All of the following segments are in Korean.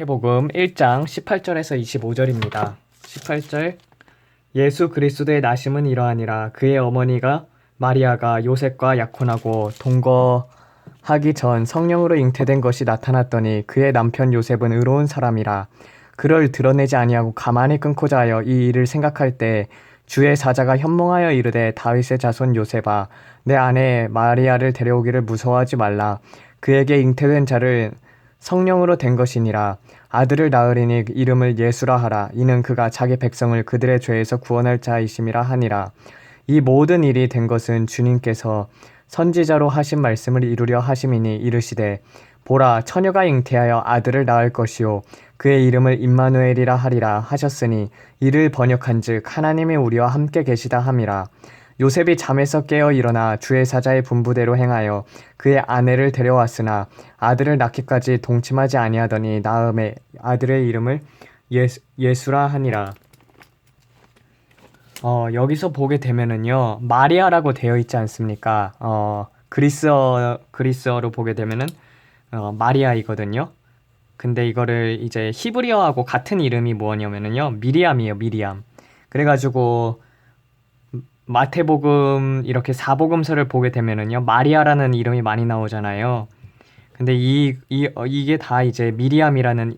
마태복음 1장 18절에서 25절입니다. 18절 예수 그리스도의 나심은 이러하니라. 그의 어머니가 마리아가 요셉과 약혼하고 동거하기 전 성령으로 잉태된 것이 나타났더니 그의 남편 요셉은 의로운 사람이라. 그를 드러내지 아니하고 가만히 끊고자 하여 이 일을 생각할 때 주의 사자가 현몽하여 이르되 다윗의 자손 요셉아 내 아내 마리아를 데려오기를 무서워하지 말라. 그에게 잉태된 자를 성령으로 된 것이니라. 아들을 낳으리니 이름을 예수라 하라. 이는 그가 자기 백성을 그들의 죄에서 구원할 자이심이라 하니라. 이 모든 일이 된 것은 주님께서 선지자로 하신 말씀을 이루려 하심이니 이르시되 보라 처녀가 잉태하여 아들을 낳을 것이요 그의 이름을 임마누엘이라 하리라 하셨으니 이를 번역한즉 하나님이 우리와 함께 계시다 함이라. 요셉이 잠에서 깨어 일어나 주의 사자의 분부대로 행하여 그의 아내를 데려왔으나 아들을 낳기까지 동침하지 아니하더니 나음에 아들의 이름을 예수라 하니라. 여기서 보게 되면은요 마리아라고 되어 있지 않습니까? 그리스어로 보게 되면은 마리아이거든요. 근데 이거를 이제 히브리어하고 같은 이름이 뭐냐면은요 미리암이에요. 미리암. 그래가지고 마태복음 이렇게 사복음서를 보게 되면은요 마리아라는 이름이 많이 나오잖아요. 근데 이게 다 이제 미리암이라는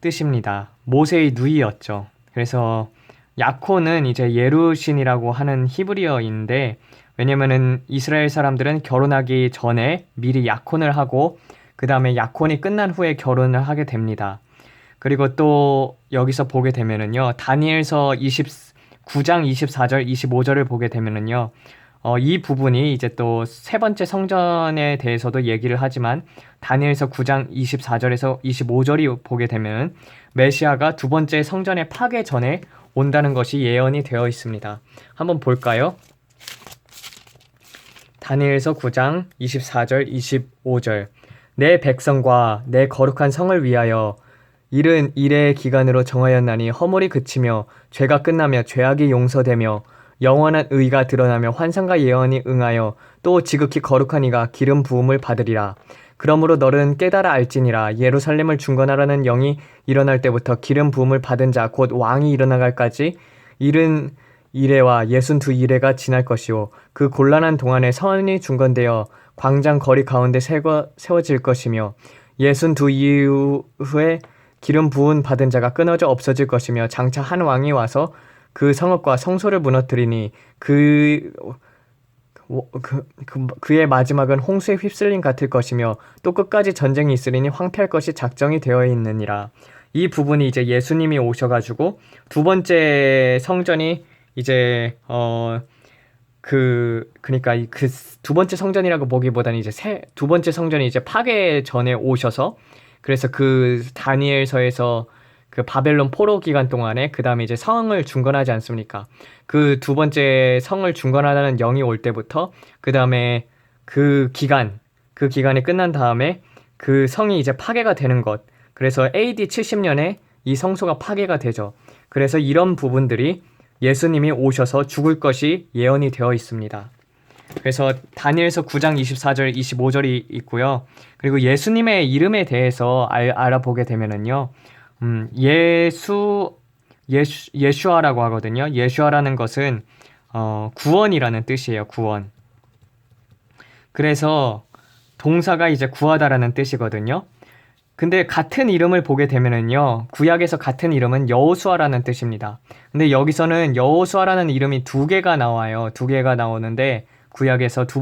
뜻입니다. 모세의 누이였죠. 그래서 야코는 이제 예루신이라고 하는 히브리어인데 왜냐면은 이스라엘 사람들은 결혼하기 전에 미리 약혼을 하고 그 다음에 약혼이 끝난 후에 결혼을 하게 됩니다. 그리고 또 여기서 보게 되면은요 다니엘서 9장 24절 25절을 보게 되면은요 이 부분이 이제 또 세 번째 성전에 대해서도 얘기를 하지만 다니엘서 9장 24절에서 25절이 보게 되면 메시아가 두 번째 성전의 파괴 전에 온다는 것이 예언이 되어 있습니다. 한번 볼까요? 다니엘서 9장 24절 25절 내 백성과 내 거룩한 성을 위하여 일은 일의 기간으로 정하였나니 허물이 그치며 죄가 끝나며 죄악이 용서되며 영원한 의가 드러나며 환상과 예언이 응하여 또 지극히 거룩한 이가 기름 부음을 받으리라. 그러므로 너는 깨달아 알지니라. 예루살렘을 중건하라는 영이 일어날 때부터 기름 부음을 받은 자 곧 왕이 일어나갈까지 71회와 62일회가 지날 것이요 그 곤란한 동안에 선이 중건되어 광장 거리 가운데 세워질 것이며 62 이후에 기름 부은 받은 자가 끊어져 없어질 것이며 장차 한 왕이 와서 그 성읍과 성소를 무너뜨리니 그의 마지막은 홍수에 휩쓸림 같을 것이며 또 끝까지 전쟁이 있으리니 황폐할 것이 작정이 되어 있느니라. 이 부분이 이제 예수님이 오셔가지고 두 번째 성전이 이제 그러니까 그 두 번째 성전이라고 보기보다는 이제 두 번째 성전이 이제 파괴 전에 오셔서 그래서 그 다니엘서에서 그 바벨론 포로 기간 동안에 그 다음에 이제 성을 중건하지 않습니까? 그 두 번째 성을 중건하다는 영이 올 때부터 그 다음에 그 기간이 끝난 다음에 그 성이 이제 파괴가 되는 것. 그래서 AD 70년에 이 성소가 파괴가 되죠. 그래서 이런 부분들이 예수님이 오셔서 죽을 것이 예언이 되어 있습니다. 그래서 다니엘서 9장 24절 25절이 있고요. 그리고 예수님의 이름에 대해서 알아보게 되면은요. 예슈아라고 하거든요. 예슈아라는 것은 구원이라는 뜻이에요. 구원. 그래서 동사가 이제 구하다라는 뜻이거든요. 근데 같은 이름을 보게 되면은요. 구약에서 같은 이름은 여호수아라는 뜻입니다. 근데 여기서는 여호수아라는 이름이 두 개가 나와요. 두 개가 나오는데 구약에서 두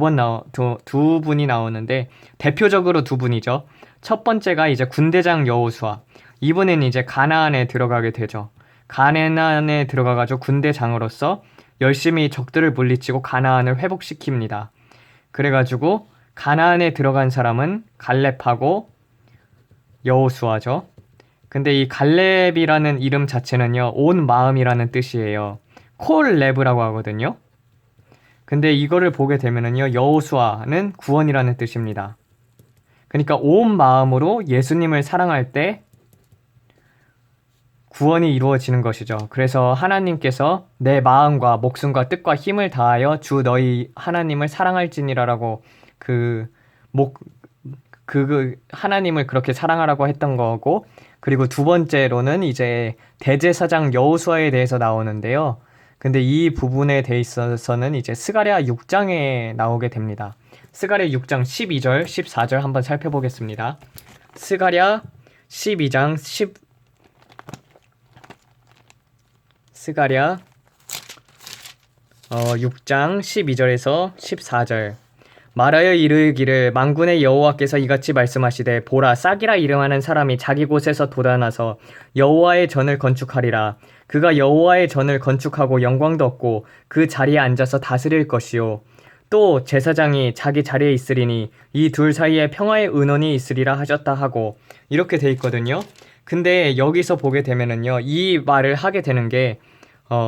분이 나오는데 대표적으로 두 분이죠. 첫 번째가 이제 군대장 여호수아. 이분은 이제 가나안에 들어가게 되죠. 가나안에 들어가가지고 군대장으로서 열심히 적들을 물리치고 가나안을 회복시킵니다. 그래가지고 가나안에 들어간 사람은 갈렙하고 여호수아죠. 근데 이 갈렙이라는 이름 자체는요. 온 마음이라는 뜻이에요. 콜레브라고 하거든요. 근데 이거를 보게 되면은요. 여호수아는 구원이라는 뜻입니다. 그러니까 온 마음으로 예수님을 사랑할 때 구원이 이루어지는 것이죠. 그래서 하나님께서 내 마음과 목숨과 뜻과 힘을 다하여 주 너희 하나님을 사랑할지니라라고 하나님을 그렇게 사랑하라고 했던 거고, 그리고 두 번째로는 이제 대제사장 여호수아에 대해서 나오는데요. 근데 이 부분에 대해 있어서는 이제 스가랴 6장에 나오게 됩니다. 스가랴 6장 12절, 14절 한번 살펴보겠습니다. 스가랴 12장 스가랴 6장 12절에서 14절. 말하여 이르기를 만군의 여호와께서 이같이 말씀하시되 보라 싹이라 이름하는 사람이 자기 곳에서 돋아나서 여호와의 전을 건축하리라. 그가 여호와의 전을 건축하고 영광도 얻고 그 자리에 앉아서 다스릴 것이요 또 제사장이 자기 자리에 있으리니 이 둘 사이에 평화의 은원이 있으리라 하셨다 하고 이렇게 돼 있거든요. 근데 여기서 보게 되면은요, 이 말을 하게 되는 게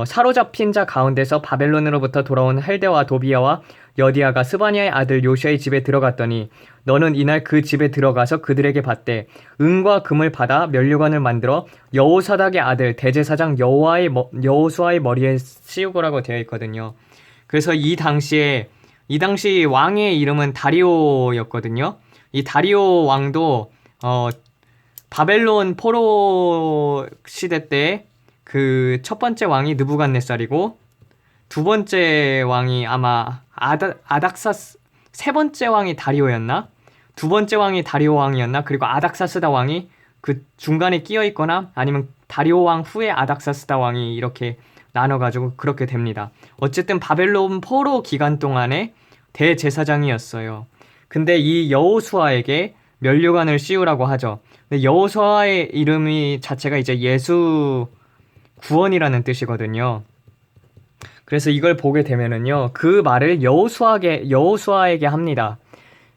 사로잡힌 자 가운데서 바벨론으로부터 돌아온 헬데와 도비아와 여디아가 스바냐의 아들 요시아의 집에 들어갔더니 너는 이날 그 집에 들어가서 그들에게 받되 은과 금을 받아 면류관을 만들어 여호사닥의 아들 대제사장 여호수아의 머리에 씌우고라고 되어 있거든요. 그래서 이 당시 왕의 이름은 다리오였거든요. 이 다리오 왕도 바벨론 포로 시대 때 그 첫 번째 왕이 느부갓네살이고 두 번째 왕이 아마 아닥사스, 세 번째 왕이 다리오였나? 두 번째 왕이 다리오 왕이었나? 그리고 아닥사스다 왕이 그 중간에 끼어 있거나 아니면 다리오 왕 후에 아닥사스다 왕이 이렇게 나눠가지고 그렇게 됩니다. 어쨌든 바벨론 포로 기간 동안에 대제사장이었어요. 근데 이 여호수아에게 면류관을 씌우라고 하죠. 근데 여호수아의 이름이 자체가 이제 예수 구원이라는 뜻이거든요. 그래서 이걸 보게 되면은요, 그 말을 여호수아에게 합니다.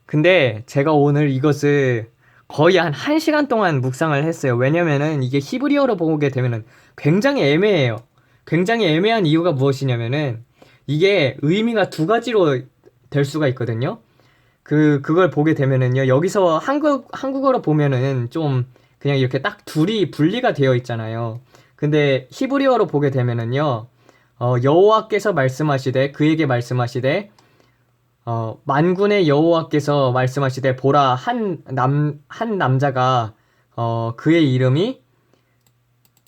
근데 제가 오늘 이것을 거의 한 1시간 동안 묵상을 했어요. 왜냐면은 이게 히브리어로 보게 되면은 굉장히 애매해요. 굉장히 애매한 이유가 무엇이냐면은 이게 의미가 두 가지로 될 수가 있거든요. 그걸 보게 되면은요, 여기서 한국어로 보면은 좀 그냥 이렇게 딱 둘이 분리가 되어 있잖아요. 근데 히브리어로 보게 되면은요, 여호와께서 말씀하시되 그에게 말씀하시되 만군의 여호와께서 말씀하시되 보라 한 남자가 그의 이름이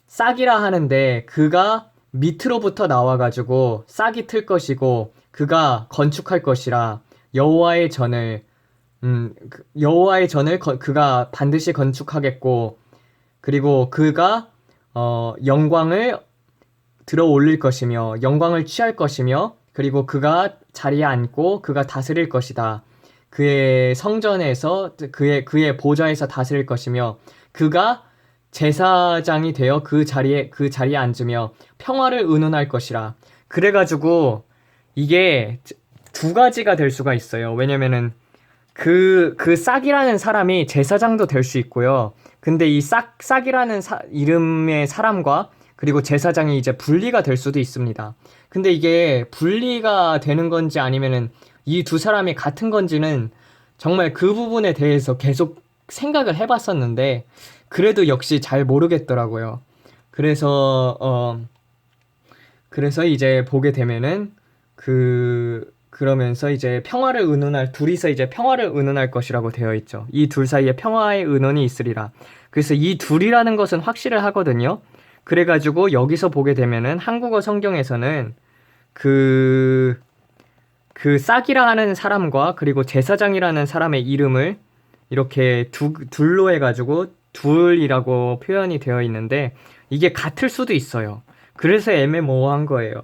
싹이라 하는데 그가 밑으로부터 나와가지고 싹이 틀 것이고 그가 건축할 것이라 여호와의 전을 그가 반드시 건축하겠고 그리고 그가 영광을 들어 올릴 것이며 영광을 취할 것이며 그리고 그가 자리에 앉고 그가 다스릴 것이다. 그의 성전에서 그의 보좌에서 다스릴 것이며 그가 제사장이 되어 그 자리에 앉으며 평화를 의논할 것이라. 그래가지고 이게 두 가지가 될 수가 있어요. 왜냐면은 그 싹이라는 사람이 제사장도 될 수 있고요. 근데 이 싹이라는 이름의 사람과 그리고 제사장이 이제 분리가 될 수도 있습니다. 근데 이게 분리가 되는 건지 아니면은 이 두 사람이 같은 건지는 정말 그 부분에 대해서 계속 생각을 해봤었는데 그래도 역시 잘 모르겠더라고요. 그래서 이제 보게 되면은 그러면서 이제 둘이서 이제 평화를 의논할 것이라고 되어 있죠. 이 둘 사이에 평화의 의논이 있으리라. 그래서 이 둘이라는 것은 확실을 하거든요. 그래가지고 여기서 보게 되면은 한국어 성경에서는 그 싹이라 하는 사람과 그리고 제사장이라는 사람의 이름을 이렇게 둘로 해가지고 둘이라고 표현이 되어 있는데 이게 같을 수도 있어요. 그래서 애매모호한 거예요.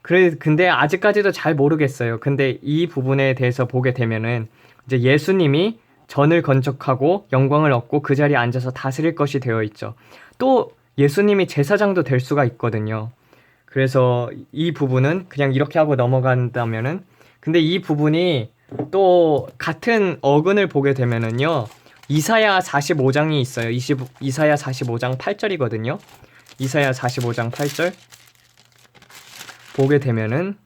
근데 아직까지도 잘 모르겠어요. 근데 이 부분에 대해서 보게 되면은 이제 예수님이 전을 건축하고 영광을 얻고 그 자리에 앉아서 다스릴 것이 되어 있죠. 또 예수님이 제사장도 될 수가 있거든요. 그래서 이 부분은 그냥 이렇게 하고 넘어간다면은 근데 이 부분이 또 같은 어근을 보게 되면은요. 이사야 45장이 있어요. 이사야 45장 8절이거든요. 이사야 45장 8절 보게 되면은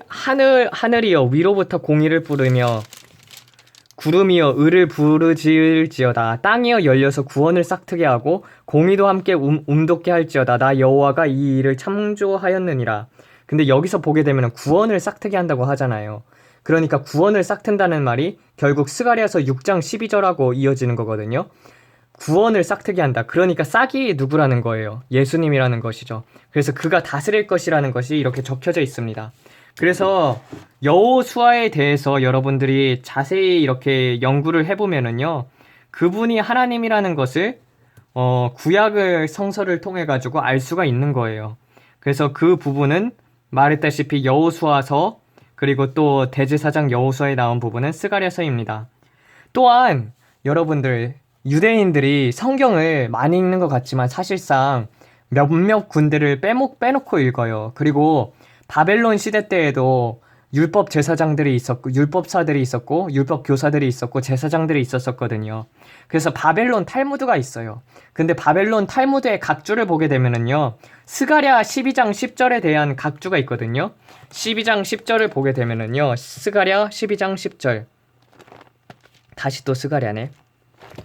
하늘이여 위로부터 공의를 부르며 구름이여 의를 부르짖을지어다. 땅이여 열려서 구원을 싹트게 하고 공의도 함께 움돋게 할지어다. 나 여호와가 이 일을 창조하였느니라. 근데 여기서 보게 되면 구원을 싹트게 한다고 하잖아요. 그러니까 구원을 싹튼다는 말이 결국 스가랴서 6장 12절하고 이어지는 거거든요. 구원을 싹트게 한다. 그러니까 싹이 누구라는 거예요. 예수님이라는 것이죠. 그래서 그가 다스릴 것이라는 것이 이렇게 적혀져 있습니다. 그래서 여호수아에 대해서 여러분들이 자세히 이렇게 연구를 해보면은요, 그분이 하나님이라는 것을 구약을 성서를 통해 가지고 알 수가 있는 거예요. 그래서 그 부분은 말했다시피 여호수아서 그리고 또 대제사장 여호수아에 나온 부분은 스가랴서입니다. 또한 여러분들 유대인들이 성경을 많이 읽는 것 같지만 사실상 몇몇 군데를 빼놓고 읽어요. 그리고 바벨론 시대 때에도 율법 제사장들이 있었고 율법사들이 있었고 율법 교사들이 있었고 제사장들이 있었거든요. 그래서 바벨론 탈무드가 있어요. 근데 바벨론 탈무드의 각주를 보게 되면은요, 스가랴 12장 10절에 대한 각주가 있거든요. 12장 10절을 보게 되면은요, 스가랴 12장 10절, 다시 또 스가랴네.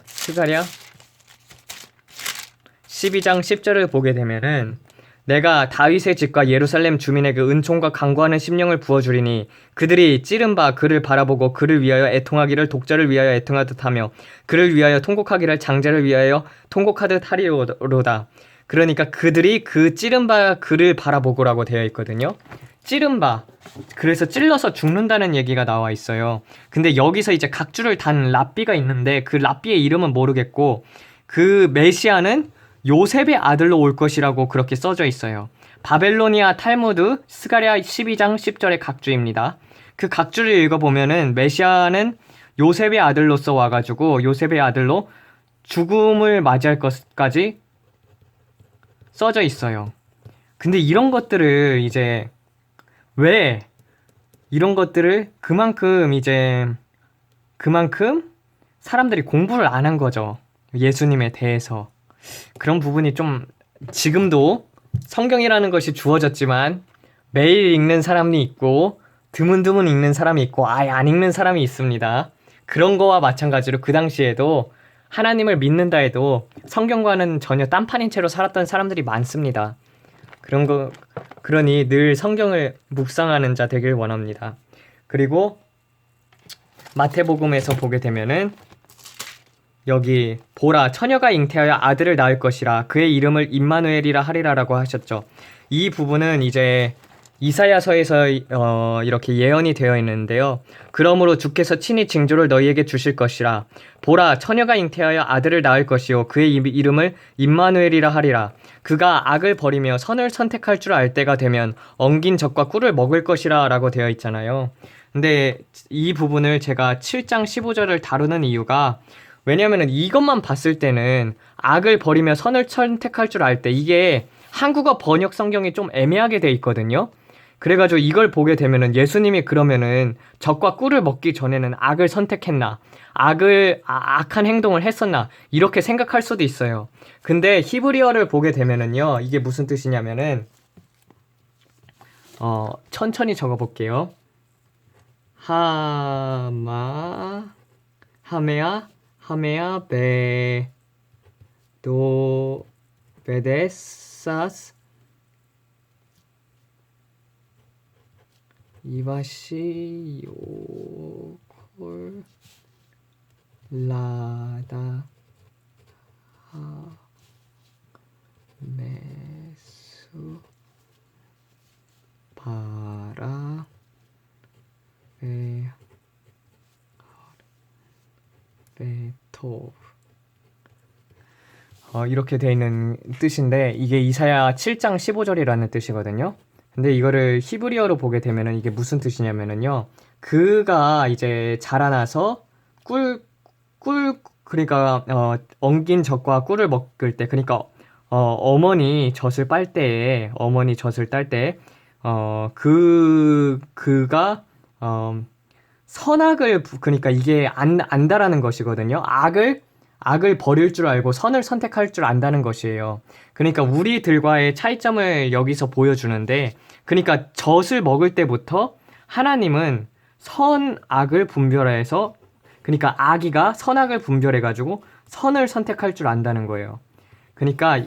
스가랴 12장 10절을 보게 되면은, 내가 다윗의 집과 예루살렘 주민에게 은총과 강구하는 심령을 부어주리니 그들이 찌른 바 그를 바라보고 그를 위하여 애통하기를 독자를 위하여 애통하듯 하며 그를 위하여 통곡하기를 장자를 위하여 통곡하듯 하리로다. 그러니까 그들이 그 찌른 바 그를 바라보고라고 되어 있거든요. 찌른 바, 그래서 찔러서 죽는다는 얘기가 나와 있어요. 근데 여기서 이제 각주를 단 랍비가 있는데 그 랍비의 이름은 모르겠고, 그 메시아는 요셉의 아들로 올 것이라고 그렇게 써져 있어요. 바벨로니아 탈무드 스가랴 12장 10절의 각주입니다. 그 각주를 읽어보면은 메시아는 요셉의 아들로서 와가지고 요셉의 아들로 죽음을 맞이할 것까지 써져 있어요. 근데 이런 것들을 이제 왜 이런 것들을 그만큼 사람들이 공부를 안 한 거죠. 예수님에 대해서. 그런 부분이 좀, 지금도 성경이라는 것이 주어졌지만 매일 읽는 사람이 있고 드문드문 읽는 사람이 있고 아예 안 읽는 사람이 있습니다. 그런 거와 마찬가지로 그 당시에도 하나님을 믿는다 해도 성경과는 전혀 딴판인 채로 살았던 사람들이 많습니다. 그러니 늘 성경을 묵상하는 자 되길 원합니다. 그리고 마태복음에서 보게 되면은 여기 보라 처녀가 잉태하여 아들을 낳을 것이라 그의 이름을 임마누엘이라 하리라라고 하셨죠. 이 부분은 이제 이사야서에서 이렇게 예언이 되어 있는데요. 그러므로 주께서 친히 징조를 너희에게 주실 것이라. 보라 처녀가 잉태하여 아들을 낳을 것이요 그의 이름을 임마누엘이라 하리라. 그가 악을 버리며 선을 선택할 줄 알 때가 되면 엉긴 젖과 꿀을 먹을 것이라 라고 되어 있잖아요. 근데 이 부분을 제가 7장 15절을 다루는 이유가, 왜냐면은 이것만 봤을 때는 악을 버리며 선을 선택할 줄 알 때, 이게 한국어 번역 성경이 좀 애매하게 돼 있거든요. 그래가지고 이걸 보게 되면은 예수님이 그러면은 젖과 꿀을 먹기 전에는 악을 선택했나, 악한 행동을 했었나, 이렇게 생각할 수도 있어요. 근데 히브리어를 보게 되면은요, 이게 무슨 뜻이냐면은 천천히 적어볼게요. 하메아 베데사스 이바시 요콜 라다 메수 바라 베토, 이렇게 되어 있는 뜻인데, 이게 이사야 7장 15절이라는 뜻이거든요. 근데 이거를 히브리어로 보게 되면은 이게 무슨 뜻이냐면은요, 그가 이제 자라나서 그러니까 엉긴 젖과 꿀을 먹을 때, 그러니까 어머니 젖을 딸 때에 그가 선악을, 그러니까 이게 안다라는 것이거든요. 악을 버릴 줄 알고 선을 선택할 줄 안다는 것이에요. 그러니까 우리들과의 차이점을 여기서 보여주는데, 그러니까 젖을 먹을 때부터 하나님은 선악을 분별해서, 그러니까 아기가 선악을 분별해가지고 선을 선택할 줄 안다는 거예요. 그러니까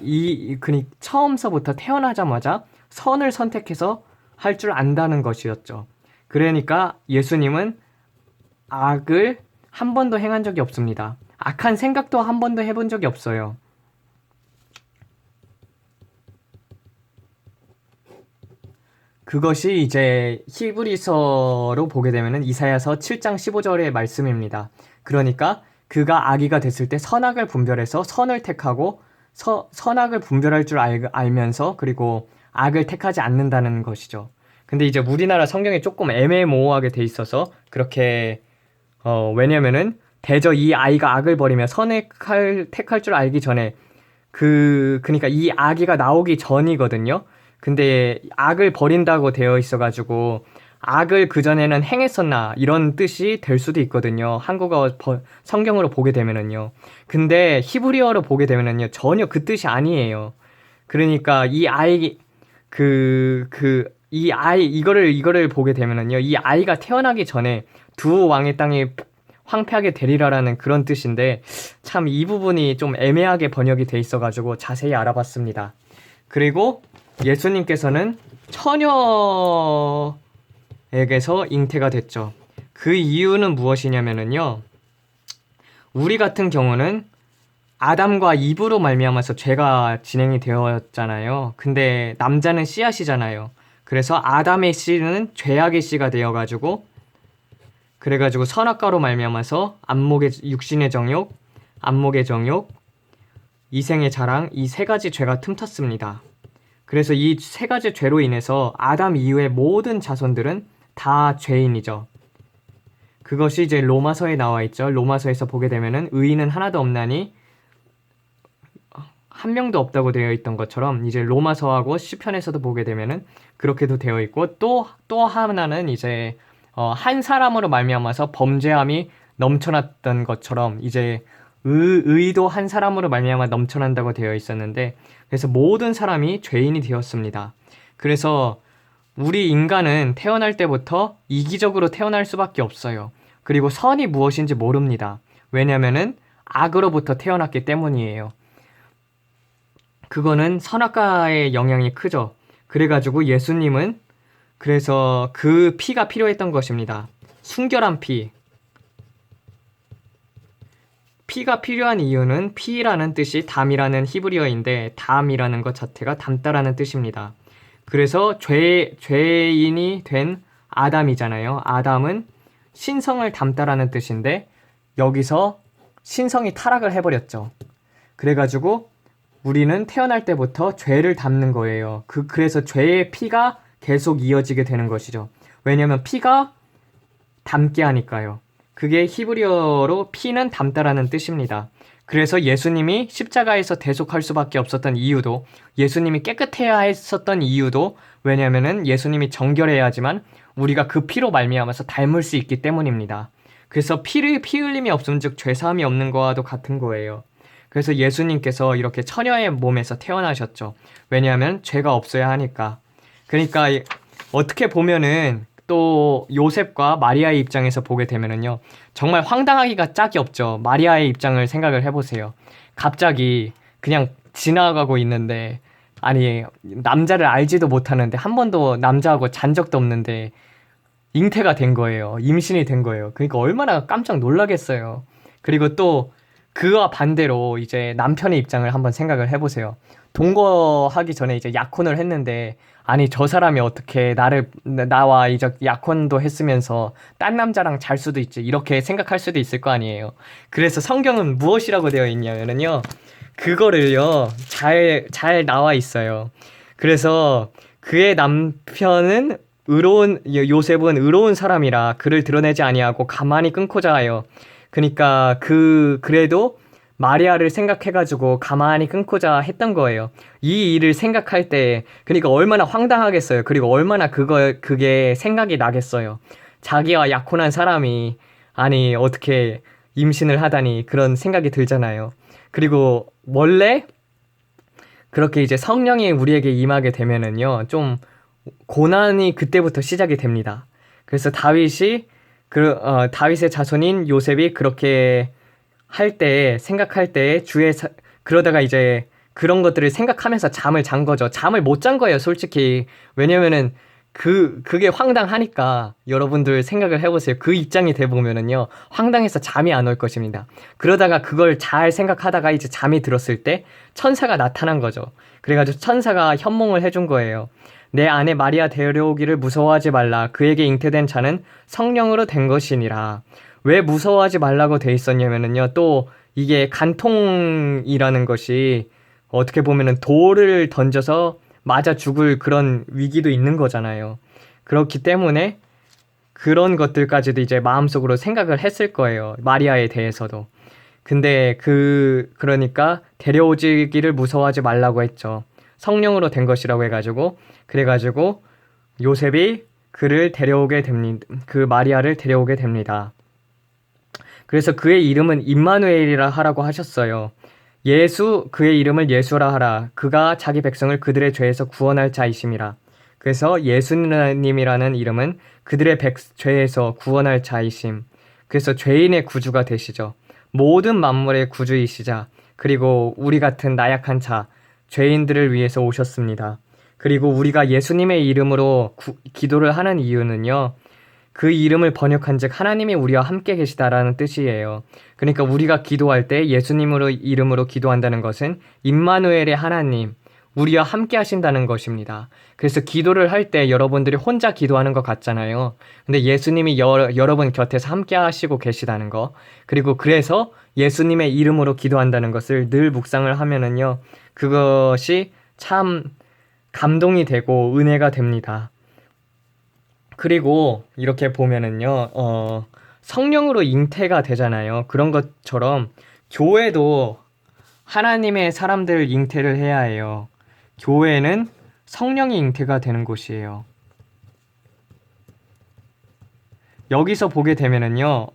처음서부터 태어나자마자 선을 선택해서 할 줄 안다는 것이었죠. 그러니까 예수님은 악을 한 번도 행한 적이 없습니다. 악한 생각도 한 번도 해본 적이 없어요. 그것이 이제 히브리서로 보게 되면은 이사야서 7장 15절의 말씀입니다. 그러니까 그가 악의가 됐을 때 선악을 분별해서 선을 택하고 선악을 분별할 줄 알면서 그리고 악을 택하지 않는다는 것이죠. 근데 이제 우리나라 성경이 조금 애매모호하게 돼 있어서 그렇게 왜냐면은 대저 이 아이가 악을 버리며 선을 택할 줄 알기 전에 그러니까 이 아기가 나오기 전이거든요. 근데 악을 버린다고 되어 있어가지고 악을 그전에는 행했었나 이런 뜻이 될 수도 있거든요. 한국어 성경으로 보게 되면은요. 근데 히브리어로 보게 되면은요. 전혀 그 뜻이 아니에요. 그러니까 이 아이 이 아이 이거를 보게 되면은요. 이 아이가 태어나기 전에 두 왕의 땅이 황폐하게 되리라라는 그런 뜻인데 참 이 부분이 좀 애매하게 번역이 돼 있어가지고 자세히 알아봤습니다. 그리고 예수님께서는 처녀에게서 잉태가 됐죠. 그 이유는 무엇이냐면은요. 우리 같은 경우는 아담과 이브로 말미암아서 죄가 진행이 되었잖아요. 근데 남자는 씨앗이잖아요. 그래서 아담의 씨는 죄악의 씨가 되어가지고 그래가지고 선악과로 말미암아서 육신의 정욕, 안목의 정욕, 이생의 자랑 이 세 가지 죄가 틈탔습니다. 그래서 이 세 가지 죄로 인해서 아담 이후의 모든 자손들은 다 죄인이죠. 그것이 이제 로마서에 나와 있죠. 로마서에서 보게 되면은 의인은 하나도 없나니 한 명도 없다고 되어 있던 것처럼 이제 로마서하고 시편에서도 보게 되면은 그렇게도 되어 있고 또 하나는 이제 한 사람으로 말미암아서 범죄함이 넘쳐났던 것처럼 이제 의도 한 사람으로 말미암아 넘쳐난다고 되어 있었는데 그래서 모든 사람이 죄인이 되었습니다. 그래서 우리 인간은 태어날 때부터 이기적으로 태어날 수밖에 없어요. 그리고 선이 무엇인지 모릅니다. 왜냐면은 악으로부터 태어났기 때문이에요. 그거는 선악과의 영향이 크죠. 그래가지고 예수님은 그래서 그 피가 필요했던 것입니다. 순결한 피. 피가 필요한 이유는 피라는 뜻이 담이라는 히브리어인데 담이라는 것 자체가 담다라는 뜻입니다. 그래서 죄인이 된 아담이잖아요. 아담은 신성을 담다라는 뜻인데 여기서 신성이 타락을 해버렸죠. 그래가지고 우리는 태어날 때부터 죄를 담는 거예요. 그래서 죄의 피가 계속 이어지게 되는 것이죠. 왜냐면 피가 담게 하니까요. 그게 히브리어로 피는 담다라는 뜻입니다. 그래서 예수님이 십자가에서 대속할 수밖에 없었던 이유도 예수님이 깨끗해야 했었던 이유도 왜냐면은 예수님이 정결해야 하지만 우리가 그 피로 말미암아서 닮을 수 있기 때문입니다. 그래서 피 흘림이 없으면 즉 죄사함이 없는 거와도 같은 거예요. 그래서 예수님께서 이렇게 처녀의 몸에서 태어나셨죠. 왜냐하면 죄가 없어야 하니까. 그러니까 어떻게 보면은 또 요셉과 마리아의 입장에서 보게 되면은요. 정말 황당하기가 짝이 없죠. 마리아의 입장을 생각을 해보세요. 갑자기 그냥 지나가고 있는데 아니 남자를 알지도 못하는데 한 번도 남자하고 잔 적도 없는데 잉태가 된 거예요. 임신이 된 거예요. 그러니까 얼마나 깜짝 놀라겠어요. 그리고 또 그와 반대로 이제 남편의 입장을 한번 생각을 해보세요. 동거하기 전에 이제 약혼을 했는데 아니 저 사람이 어떻게 나와 이제 약혼도 했으면서 딴 남자랑 잘 수도 있지 이렇게 생각할 수도 있을 거 아니에요. 그래서 성경은 무엇이라고 되어 있냐면요. 그거를요 잘 나와 있어요. 그래서 그의 남편은 요셉은 의로운 사람이라 그를 드러내지 아니하고 가만히 끊고자 하여 그러니까 그래도 마리아를 생각해가지고 가만히 끊고자 했던 거예요. 이 일을 생각할 때 그러니까 얼마나 황당하겠어요. 그리고 얼마나 그게 생각이 나겠어요. 자기와 약혼한 사람이 아니 어떻게 임신을 하다니 그런 생각이 들잖아요. 그리고 원래 그렇게 이제 성령이 우리에게 임하게 되면은요 좀 고난이 그때부터 시작이 됩니다. 그래서 다윗의 자손인 요셉이 그렇게 생각할 때 그러다가 이제 그런 것들을 생각하면서 잠을 잔 거죠. 잠을 못 잔 거예요, 솔직히. 왜냐면은 그게 황당하니까 여러분들 생각을 해보세요. 그 입장이 돼보면은요, 황당해서 잠이 안 올 것입니다. 그러다가 그걸 잘 생각하다가 이제 잠이 들었을 때 천사가 나타난 거죠. 그래가지고 천사가 현몽을 해준 거예요. 내 아내 마리아 데려오기를 무서워하지 말라. 그에게 잉태된 자는 성령으로 된 것이니라. 왜 무서워하지 말라고 돼 있었냐면은요, 또 이게 간통이라는 것이 어떻게 보면은 돌을 던져서 맞아 죽을 그런 위기도 있는 거잖아요. 그렇기 때문에 그런 것들까지도 이제 마음속으로 생각을 했을 거예요. 마리아에 대해서도. 근데 그러니까 데려오기를 무서워하지 말라고 했죠. 성령으로 된 것이라고 해가지고, 그래가지고 요셉이 그를 데려오게 됩니다. 그 마리아를 데려오게 됩니다. 그래서 그의 이름은 임마누엘이라 하라고 하셨어요. 그의 이름을 예수라 하라. 그가 자기 백성을 그들의 죄에서 구원할 자이심이라. 그래서 예수님이라는 이름은 그들의 죄에서 구원할 자이심. 그래서 죄인의 구주가 되시죠. 모든 만물의 구주이시자. 그리고 우리 같은 나약한 자, 죄인들을 위해서 오셨습니다. 그리고 우리가 예수님의 이름으로 기도를 하는 이유는요, 그 이름을 번역한 즉 하나님이 우리와 함께 계시다라는 뜻이에요. 그러니까 우리가 기도할 때 예수님으로 이름으로 기도한다는 것은 임마누엘의 하나님, 우리와 함께 하신다는 것입니다. 그래서 기도를 할 때 여러분들이 혼자 기도하는 것 같잖아요. 근데 예수님이 여러분 곁에서 함께 하시고 계시다는 거, 그리고 그래서 예수님의 이름으로 기도한다는 것을 늘 묵상을 하면은요, 그것이 참 감동이 되고 은혜가 됩니다. 그리고 이렇게 보면은요, 성령으로 잉태가 되잖아요. 그런 것처럼 교회도 하나님의 사람들 잉태를 해야 해요. 교회는 성령이 잉태가 되는 곳이에요. 여기서 보게 되면은요,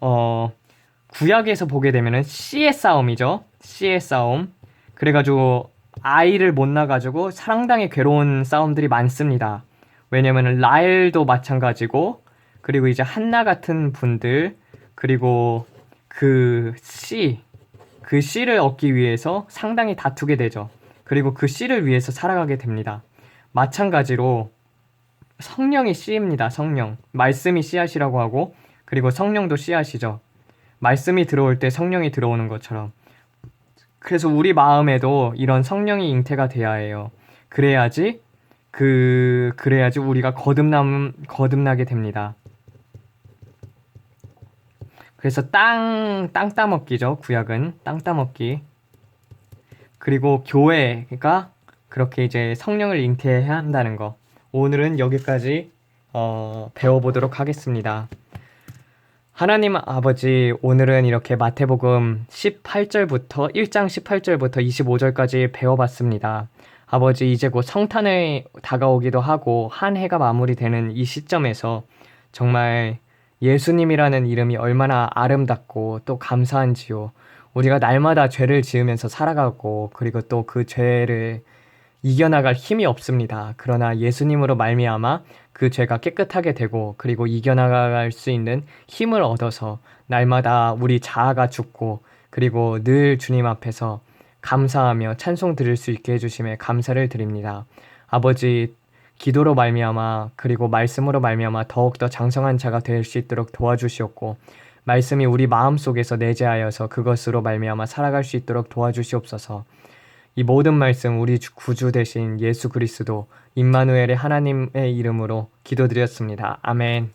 구약에서 보게 되면은 씨의 싸움이죠. 씨의 싸움. 그래가지고 아이를 못 낳아가지고 상당히 괴로운 싸움들이 많습니다. 왜냐면은 라헬도 마찬가지고, 그리고 이제 한나 같은 분들, 그리고 그 씨를 얻기 위해서 상당히 다투게 되죠. 그리고 그 씨를 위해서 살아가게 됩니다. 마찬가지로 성령이 씨입니다. 성령. 말씀이 씨앗이라고 하고, 그리고 성령도 씨앗이죠. 말씀이 들어올 때 성령이 들어오는 것처럼. 그래서 우리 마음에도 이런 성령이 잉태가 돼야 해요. 그래야지 우리가 거듭나게 됩니다. 그래서 땅 따먹기죠. 구약은 땅 따먹기. 그리고 교회가 그렇게 이제 성령을 잉태해야 한다는 거. 오늘은 여기까지 배워보도록 하겠습니다. 하나님 아버지, 오늘은 이렇게 마태복음 18절부터 1장 18절부터 25절까지 배워봤습니다. 아버지, 이제 곧 성탄이 다가오기도 하고 한 해가 마무리되는 이 시점에서 정말 예수님이라는 이름이 얼마나 아름답고 또 감사한지요. 우리가 날마다 죄를 지으면서 살아가고, 그리고 또 그 죄를 이겨나갈 힘이 없습니다. 그러나 예수님으로 말미암아 그 죄가 깨끗하게 되고, 그리고 이겨나갈 수 있는 힘을 얻어서 날마다 우리 자아가 죽고, 그리고 늘 주님 앞에서 감사하며 찬송 드릴 수 있게 해주심에 감사를 드립니다. 아버지, 기도로 말미암아 그리고 말씀으로 말미암아 더욱더 장성한 자가 될 수 있도록 도와주시옵고, 말씀이 우리 마음속에서 내재하여서 그것으로 말미암아 살아갈 수 있도록 도와주시옵소서. 이 모든 말씀 우리 구주 되신 예수 그리스도 임마누엘의 하나님의 이름으로 기도드렸습니다. 아멘.